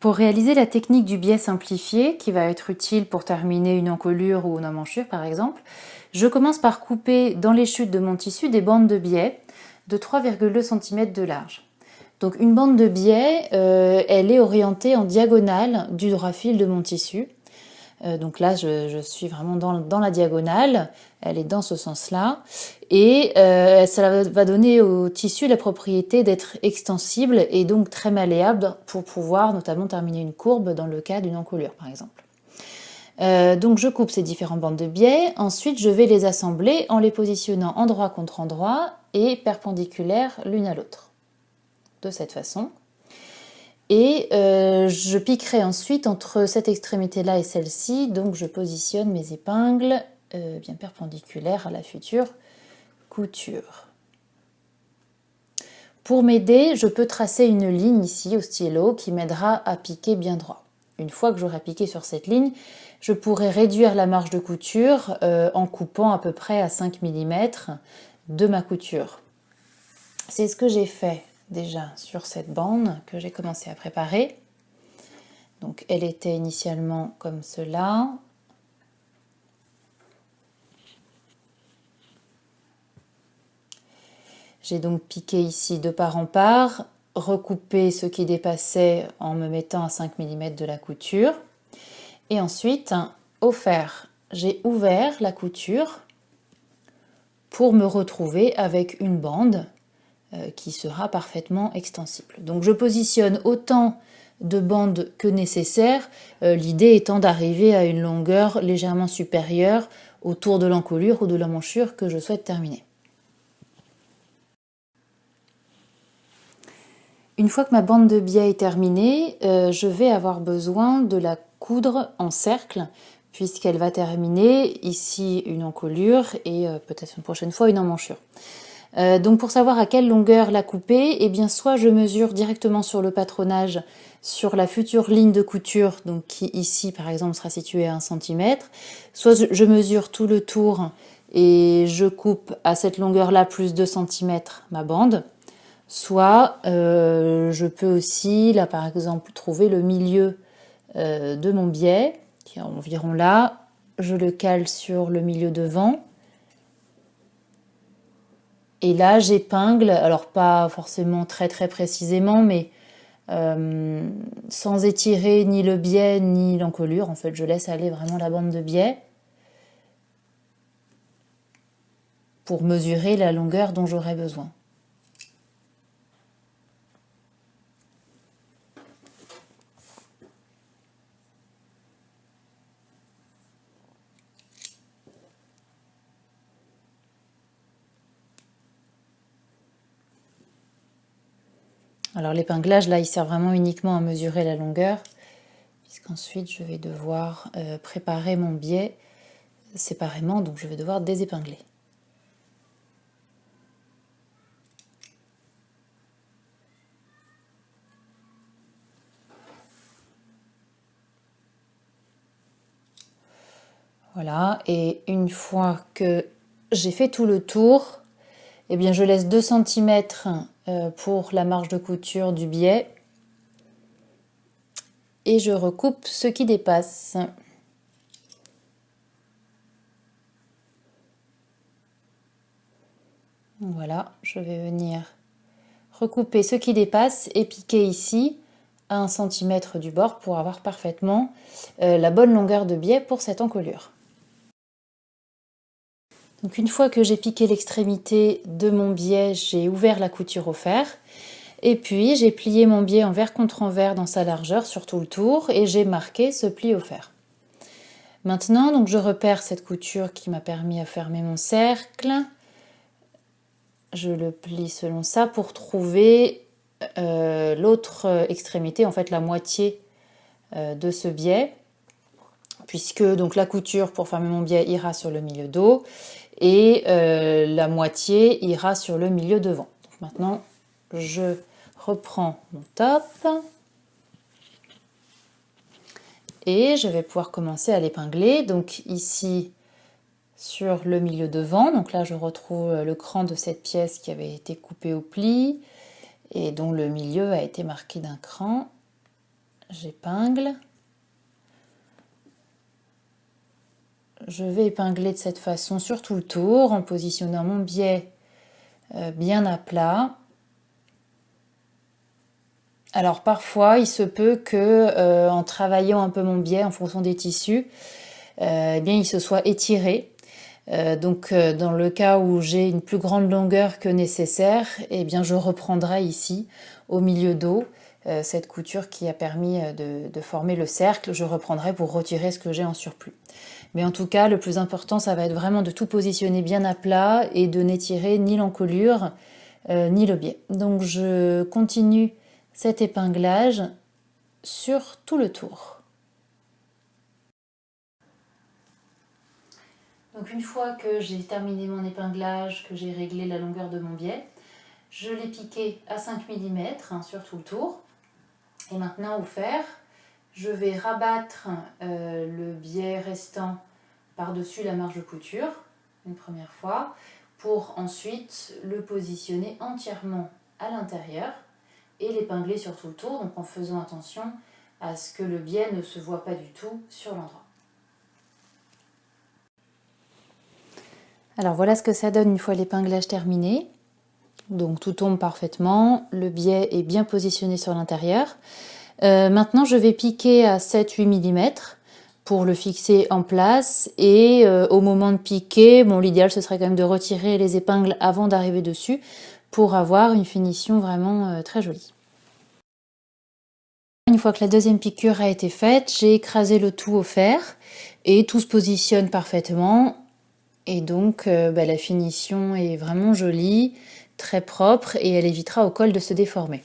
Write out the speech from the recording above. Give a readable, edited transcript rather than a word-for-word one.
Pour réaliser la technique du biais simplifié, qui va être utile pour terminer une encolure ou une emmanchure par exemple, je commence par couper dans les chutes de mon tissu des bandes de biais de 3,2 cm de large. Donc une bande de biais, elle est orientée en diagonale du droit fil de mon tissu. Donc là, je suis vraiment dans la diagonale, elle est dans ce sens-là. Et ça va donner au tissu la propriété d'être extensible et donc très malléable pour pouvoir notamment terminer une courbe dans le cas d'une encolure, par exemple. Donc je coupe ces différentes bandes de biais. Ensuite, je vais les assembler en les positionnant endroit contre endroit et perpendiculaires l'une à l'autre. De cette façon. Et je piquerai ensuite entre cette extrémité-là et celle-ci, donc je positionne mes épingles bien perpendiculaires à la future couture. Pour m'aider, je peux tracer une ligne ici au stylo qui m'aidera à piquer bien droit. Une fois que j'aurai piqué sur cette ligne, je pourrai réduire la marge de couture en coupant à peu près à 5 mm de ma couture. C'est ce que j'ai fait déjà sur cette bande que j'ai commencé à préparer. Donc elle était initialement comme cela. J'ai donc piqué ici de part en part, recoupé ce qui dépassait en me mettant à 5 mm de la couture. Et ensuite, au fer, j'ai ouvert la couture pour me retrouver avec une bande qui sera parfaitement extensible. Donc je positionne autant de bandes que nécessaire, l'idée étant d'arriver à une longueur légèrement supérieure autour de l'encolure ou de l'emmanchure que je souhaite terminer. Une fois que ma bande de biais est terminée, je vais avoir besoin de la coudre en cercle puisqu'elle va terminer ici une encolure et peut-être une prochaine fois une emmanchure. Donc pour savoir à quelle longueur la couper, eh bien soit je mesure directement sur le patronage sur la future ligne de couture, donc qui ici par exemple sera située à 1 cm, soit je mesure tout le tour et je coupe à cette longueur-là plus 2 cm ma bande, soit je peux aussi là par exemple trouver le milieu de mon biais, qui est environ là, je le cale sur le milieu devant. Et là, j'épingle, alors pas forcément très précisément, mais sans étirer ni le biais ni l'encolure. En fait, je laisse aller vraiment la bande de biais pour mesurer la longueur dont j'aurai besoin. Alors l'épinglage, là, il sert vraiment uniquement à mesurer la longueur, puisqu'ensuite je vais devoir préparer mon biais séparément, donc je vais devoir désépingler. Voilà, et une fois que j'ai fait tout le tour, eh bien je laisse 2 cm pour la marge de couture du biais et je recoupe ce qui dépasse. Voilà, je vais venir recouper ce qui dépasse et piquer ici à 1 cm du bord pour avoir parfaitement la bonne longueur de biais pour cette encolure. Donc une fois que j'ai piqué l'extrémité de mon biais, j'ai ouvert la couture au fer. Et puis j'ai plié mon biais envers contre envers dans sa largeur sur tout le tour et j'ai marqué ce pli au fer. Maintenant, donc je repère cette couture qui m'a permis à fermer mon cercle. Je le plie selon ça pour trouver l'autre extrémité, en fait la moitié de ce biais, puisque donc la couture pour fermer mon biais ira sur le milieu dos et la moitié ira sur le milieu devant. Donc maintenant, je reprends mon top et je vais pouvoir commencer à l'épingler. Donc ici sur le milieu devant, donc là je retrouve le cran de cette pièce qui avait été coupée au pli et dont le milieu a été marqué d'un cran. j'épingle. Je vais épingler de cette façon sur tout le tour en positionnant mon biais bien à plat. Alors parfois, il se peut que en travaillant un peu mon biais en fonction des tissus, eh bien, il se soit étiré. Dans le cas où j'ai une plus grande longueur que nécessaire, eh bien, je reprendrai ici, au milieu dos, cette couture qui a permis de former le cercle. Je reprendrai pour retirer ce que j'ai en surplus. Mais en tout cas, le plus important, ça va être vraiment de tout positionner bien à plat et de n'étirer ni l'encolure ni le biais. Donc je continue cet épinglage sur tout le tour. Donc une fois que j'ai terminé mon épinglage, que j'ai réglé la longueur de mon biais, je l'ai piqué à 5 mm sur tout le tour. Et maintenant au fer, je vais rabattre le biais restant par-dessus la marge de couture une première fois pour ensuite le positionner entièrement à l'intérieur et l'épingler sur tout le tour, donc en faisant attention à ce que le biais ne se voit pas du tout sur l'endroit. Alors voilà ce que ça donne une fois l'épinglage terminé. Donc tout tombe parfaitement, le biais est bien positionné sur l'intérieur. Maintenant je vais piquer à 7-8 mm pour le fixer en place et au moment de piquer, l'idéal ce serait quand même de retirer les épingles avant d'arriver dessus pour avoir une finition vraiment très jolie. Une fois que la deuxième piqûre a été faite, j'ai écrasé le tout au fer et tout se positionne parfaitement. Et donc la finition est vraiment jolie, très propre et elle évitera au col de se déformer.